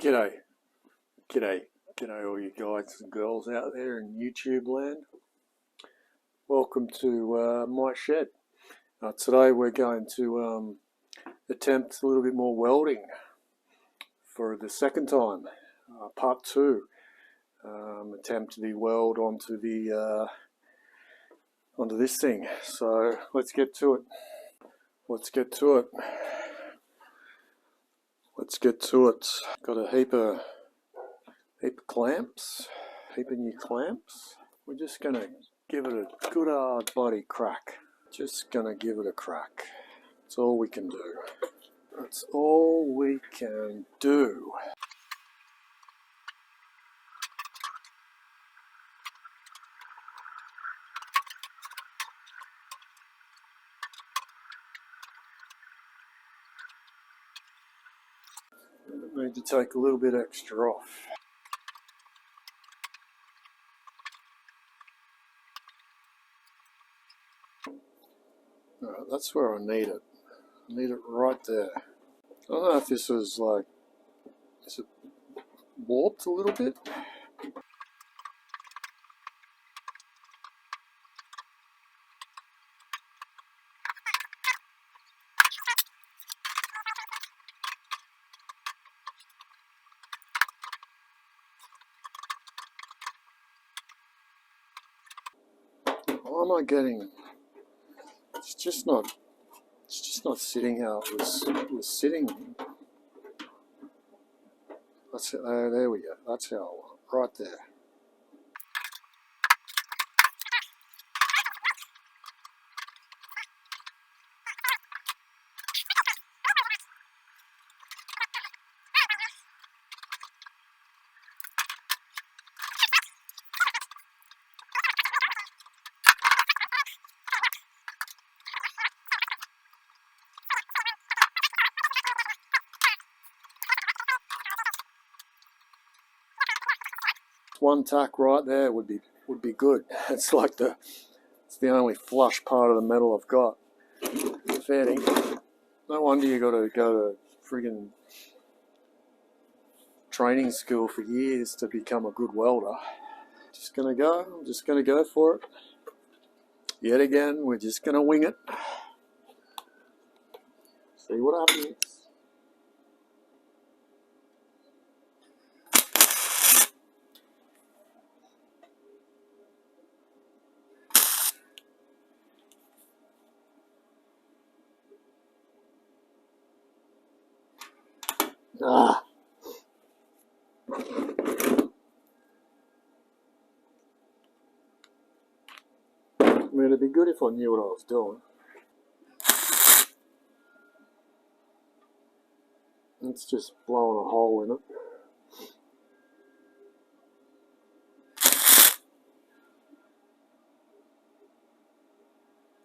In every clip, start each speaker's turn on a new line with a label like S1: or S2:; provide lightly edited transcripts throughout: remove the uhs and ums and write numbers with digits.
S1: G'day, g'day, g'day all you guys and girls out there in YouTube land. Welcome to my shed. Today we're going to attempt a little bit more welding for the second time, part two. Attempt the weld onto this thing. So let's get to it. Let's get to it. Got a heap of clamps, heap of new clamps. We're just gonna give it a good hard bloody crack. Just gonna give it a crack. That's all we can do. That's all we can do. Need to take a little bit extra off. Alright, that's where I need it. I need it right there. I don't know if this is like, is it warped a little bit? Why am I getting? It's just not sitting how it was sitting. That's it. There we go. That's how I want it. Right there. One tack right there would be good. It's like it's the only flush part of the metal I've got. Fair dinkum. No wonder you got to go to friggin' training school for years to become a good welder. I'm just gonna go for it. Yet again, we're just gonna wing it. See what happens. I mean, it'd be good if I knew what I was doing. It's just blowing a hole in it.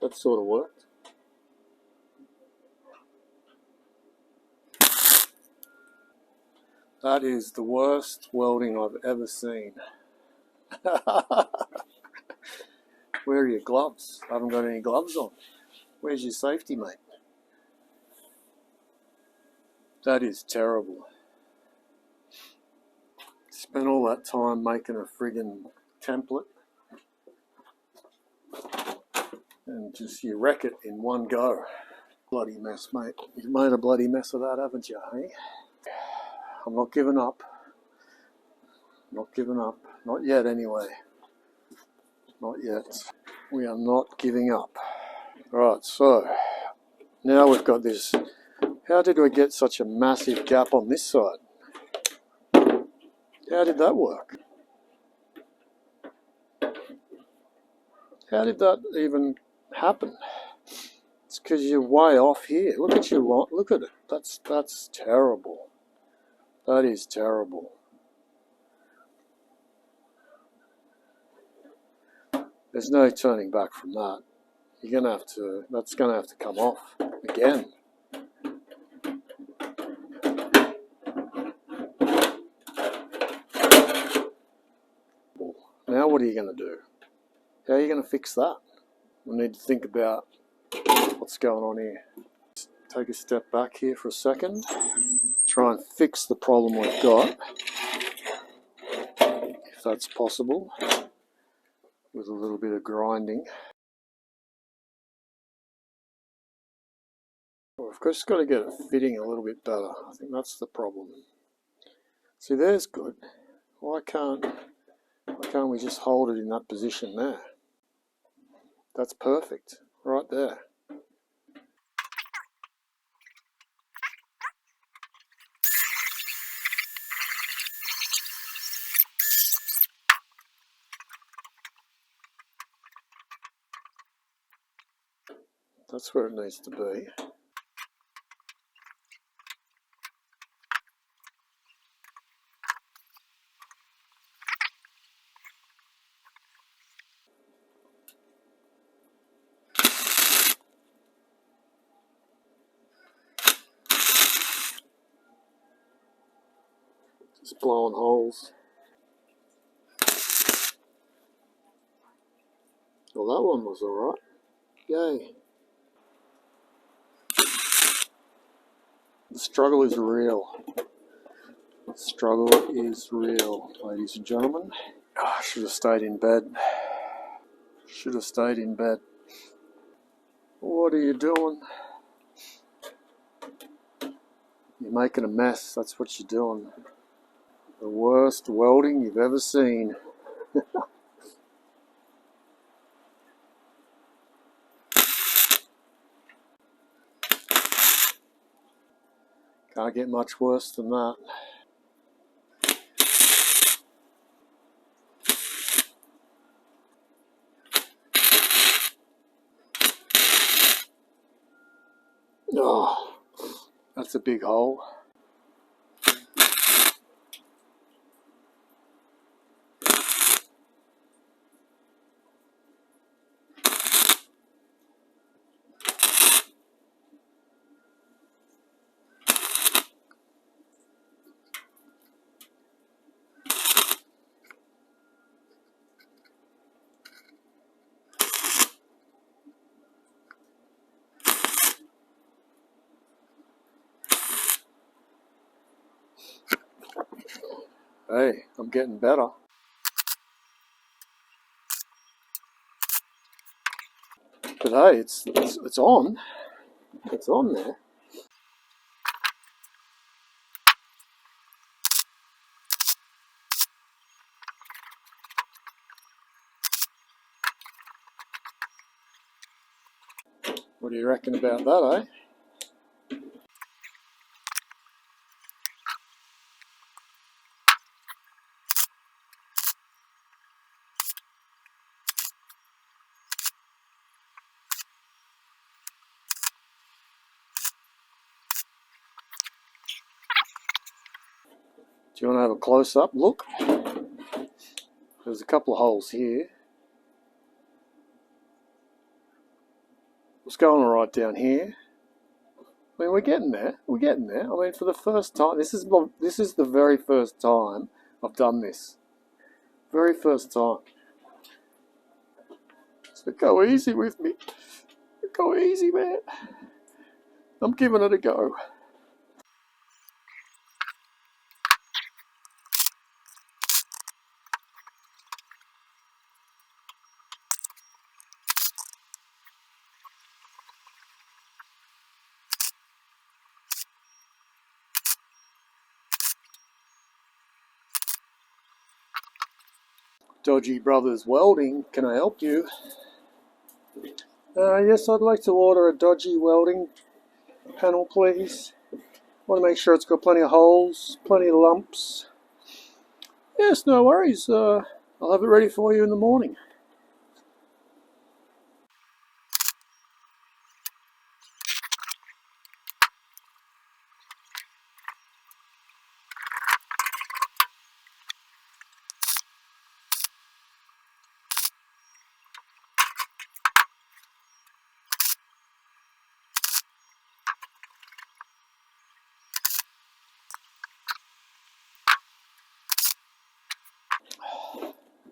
S1: That sort of worked. That is the worst welding I've ever seen. Where are your gloves? I haven't got any gloves on. Where's your safety, mate? That is terrible. Spent all that time making a friggin' template and just you wreck it in one go. Bloody mess, mate. You've made a bloody mess of that, haven't you, hey? I'm not giving up. Not giving up. Not yet, anyway. Not yet. We are not giving up. Right, so now we've got this. How did we get such a massive gap on this side? How did that work? How did that even happen? It's because you're way off here. Look at your line. Look at it. That's terrible. That is terrible. There's no turning back from that. You're gonna have to. That's gonna have to come off again. Now what are you gonna do? How are you gonna fix that? We need to think about what's going on here. Take a step back here for a second. try and fix the problem we've got, if that's possible, with a little bit of grinding. We've just got to get it fitting a little bit better. I think that's the problem. See, there's good. Why can't we just hold it in that position there? That's perfect, right there. That's where it needs to be. Just blowing holes. Well, that one was alright. Yay. The struggle is real. The struggle is real, ladies and gentlemen. Oh, I should have stayed in bed. Should have stayed in bed. What are you doing? You're making a mess, that's what you're doing. The worst welding you've ever seen. Can't get much worse than that. Oh, that's a big hole. Hey, I'm getting better. But hey, it's on. It's on there. What do you reckon about that, eh? Do you want to have a close-up look? There's a couple of holes here. What's going on right down here? I mean, we're getting there. We're getting there. I mean, for the first time, this is the very first time I've done this. Very first time. So go easy with me. Go easy, man. I'm giving it a go. Dodgy Brothers Welding, can I help you? Yes, I'd like to order a Dodgy welding panel, please. Want to make sure it's got plenty of holes, plenty of lumps. Yes, no worries. I'll have it ready for you in the morning.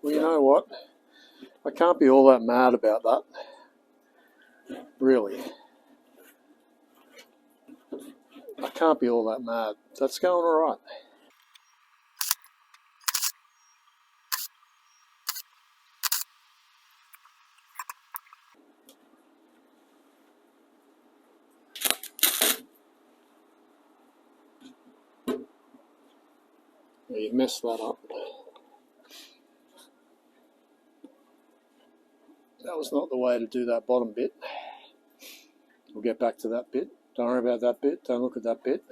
S1: Well, you know what? I can't be all that mad about that. Really. I can't be all that mad. That's going alright. Yeah, you messed that up. That was not the way to do that bottom bit. We'll get back to that bit. Don't worry about that bit. Don't look at that bit.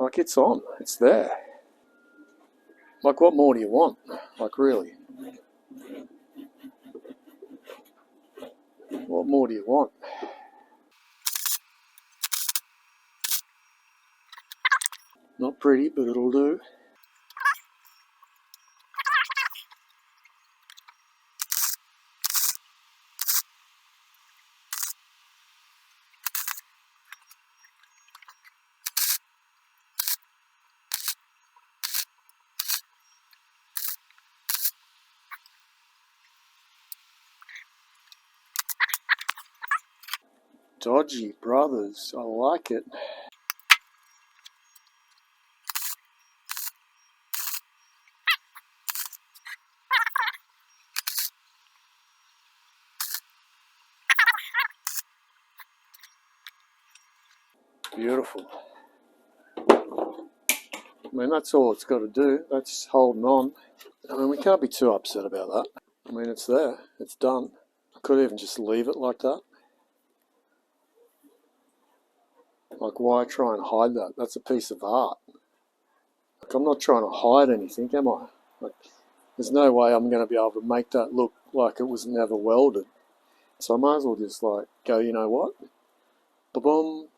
S1: Like, it's on. It's there. Like, what more do you want? Like, really? What more do you want? Not pretty, but it'll do. Dodgy brothers. I like it. Beautiful. I mean, that's all it's got to do. That's holding on. I mean, we can't be too upset about that. I mean, it's there. It's done. I could even just leave it like that. Like, why try and hide that? That's a piece of art. Like, I'm not trying to hide anything, am I? Like, there's no way I'm going to be able to make that look like it was never welded. So I might as well just, like, go, you know what? Ba-boom.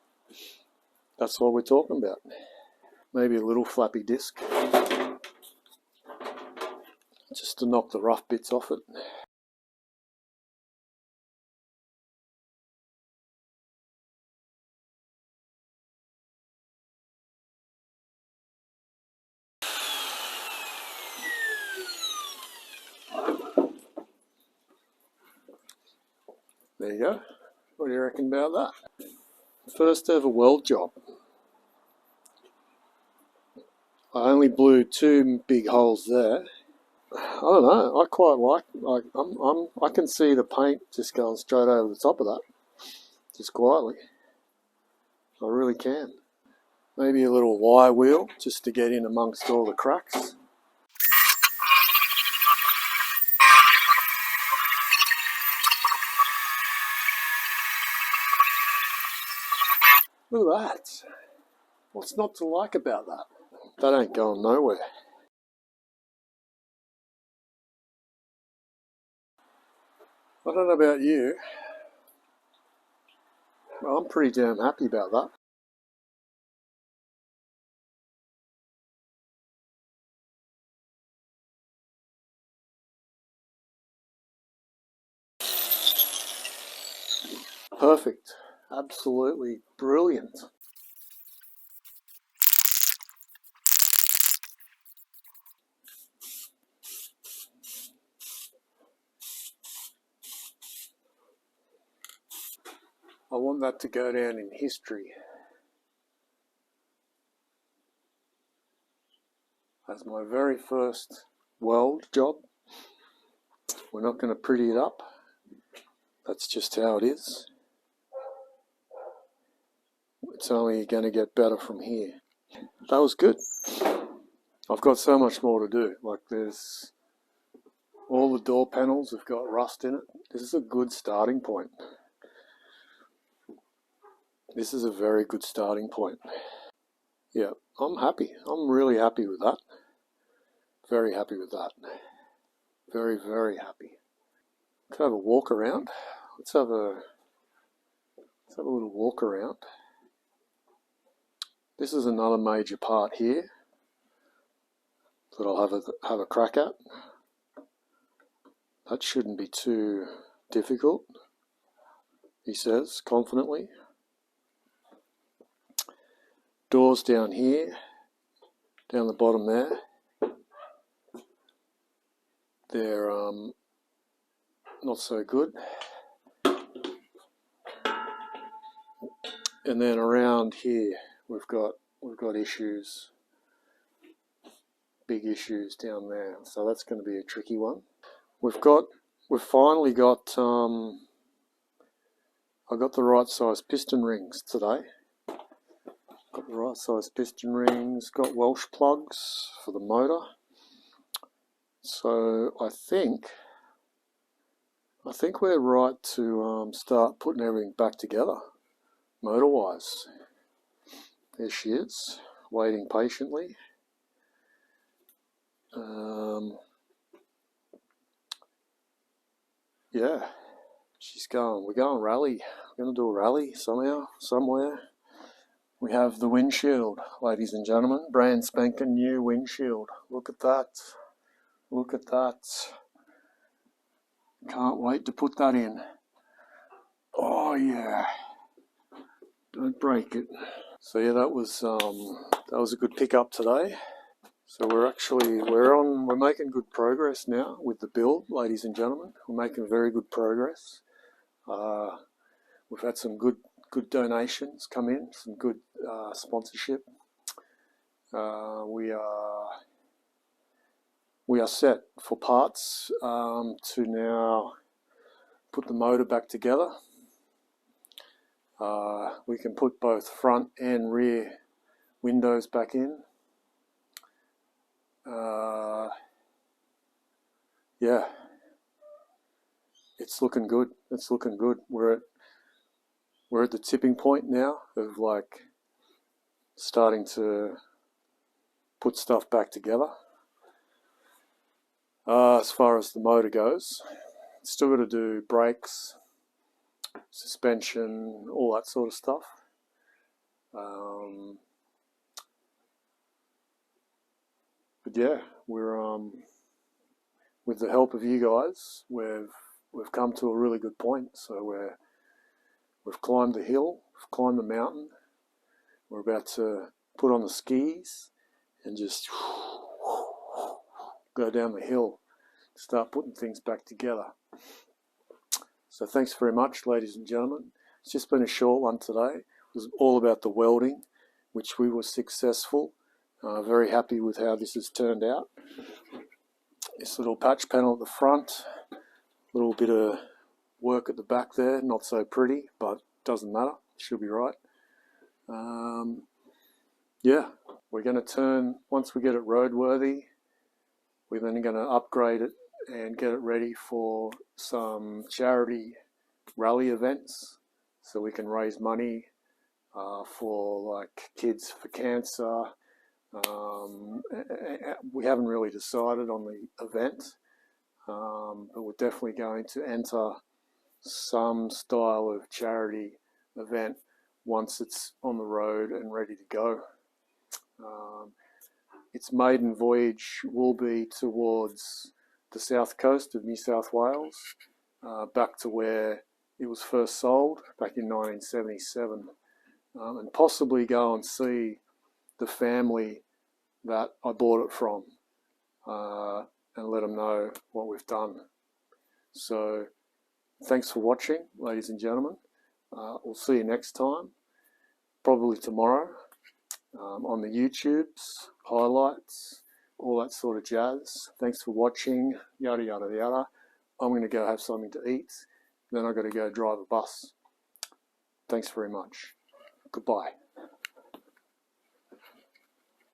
S1: That's what we're talking about. Maybe a little flappy disc. Just to knock the rough bits off it. There you go. What do you reckon about that? First ever weld job. I only blew 2 big holes there. I don't know. I quite like. I can see the paint just going straight over the top of that, just quietly. I really can. Maybe a little Y wheel just to get in amongst all the cracks. Look at that. What's not to like about that? That ain't going nowhere. I don't know about you. Well, I'm pretty damn happy about that. Perfect. Absolutely brilliant. I want that to go down in history as my very first weld job. We're not going to pretty it up. That's just how it is. It's only going to get better from here. That was good. I've got so much more to do. Like, there's all the door panels have got rust in it. This is a good starting point. This is a very good starting point. Yeah, I'm happy. I'm really happy with that. Very happy with that. Very, very happy. Let's have a walk around. Let's have a little walk around. This is another major part here that I'll have a crack at. That shouldn't be too difficult, he says confidently. Doors down here, down the bottom there. they're not so good. And then around here we've got issues, big issues down there. So that's going to be a tricky one. We've finally got I got the right size piston rings today. Got the right size piston rings, got Welsh plugs for the motor. So I think we're right to start putting everything back together, motor-wise. There she is, waiting patiently. Yeah, she's going. We're going rally. We're going to do a rally somehow, somewhere. We have the windshield, ladies and gentlemen. Brand spanking new windshield. Look at that. Look at that. Can't wait to put that in. Oh yeah. Don't break it. So yeah, that was a good pickup today. So we're making good progress now with the build, ladies and gentlemen. We're making very good progress. We've had some good donations come in, some good sponsorship. We are set for parts to now put the motor back together. We can put both front and rear windows back in. Yeah, it's looking good. It's looking good. We're at the tipping point now of like starting to put stuff back together. As far as the motor goes, still got to do brakes, suspension, all that sort of stuff. But yeah, we're with the help of you guys, we've come to a really good point. So we've climbed the hill, we've climbed the mountain. We're about to put on the skis and just go down the hill, start putting things back together. So thanks very much, ladies and gentlemen. It's just been a short one today. It was all about the welding, which we were successful. Very happy with how this has turned out. This little patch panel at the front, a little bit of work at the back there, not so pretty, but doesn't matter, should be right. Yeah, we're going to turn, once we get it roadworthy, we're then going to upgrade it and get it ready for some charity rally events, so we can raise money for like Kids for Cancer. We haven't really decided on the event, but we're definitely going to enter some style of charity event once it's on the road and ready to go. Its maiden voyage will be towards the south coast of New South Wales, back to where it was first sold back in 1977, and possibly go and see the family that I bought it from, and let them know what we've done. So thanks for watching, ladies and gentlemen. We'll see you next time, probably tomorrow, on the YouTubes, highlights, all that sort of jazz. Thanks for watching, yada yada yada. I'm going to go have something to eat, then I've got to go drive a bus. Thanks very much. Goodbye.